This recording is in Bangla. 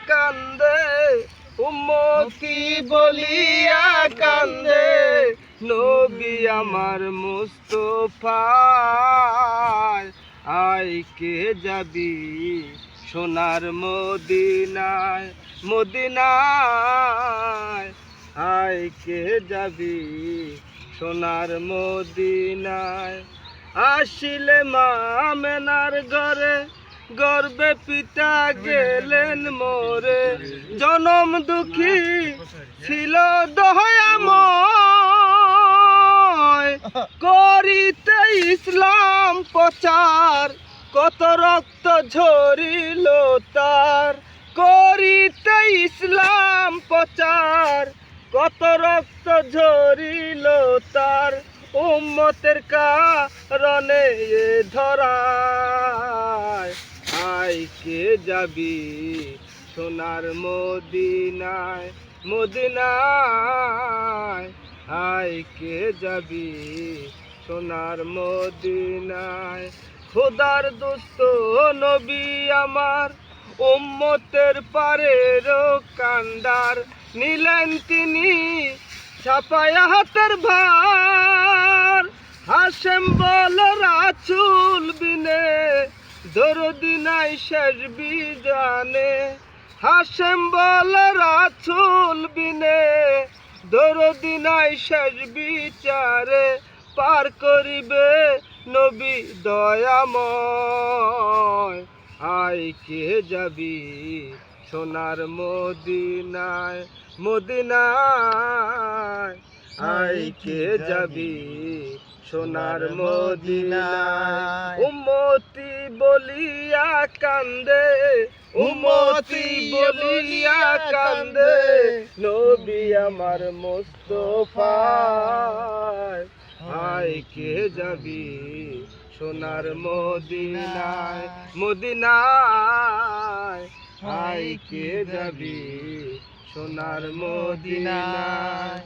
কান্দে, উম্মতি বলিয়া কান্দে, নবী আমার মুস্তাফা। আয় কে যাবি সোনার মদিনায়, মদিনায় আয় কে যাবি সোনার মদিনায়। আসিলে মা আমেনার ঘরে, গর্বে পিতা গেলেন মোরে, জনম দুঃখী ছিল দয়াময়, করিতে ইসলাম প্রচার কত রক্ত ঝরিল তার, করিতে ইসলাম প্রচার কত রক্ত ঝরিল তার, উম্মতের কারণে এ ধরায়। আয় কে যাবি সোনার মদিনায়, মদিনায় আয় কে যাবি সোনার মদিনায়। খোদার দোস্ত নবী আমার, উম্মতের পারের কান্ডার, নিলেন তিনি ছাপায়া হাতের ভার। হাশেম বল রাসূল বিনে দরদি নাই শেষ বিজানে, হাশেম বল রাসূল বিনে দরদি নাই শেষ বিচারে, পার করিবে নবী দয়াময়। আয় কে যাবি সোনার মদিনায়, মদিনায় আয় কে যাবি সোনার মদিনায়। উম্মতি বলিয়া কান্দে, উম্মতি বলিয়া কান্দে, নবী আমার মুস্তাফা। আয় কে যাবি সোনার মদিনায়, মদিনায় আয় কে যাবি সোনার মদিনায়।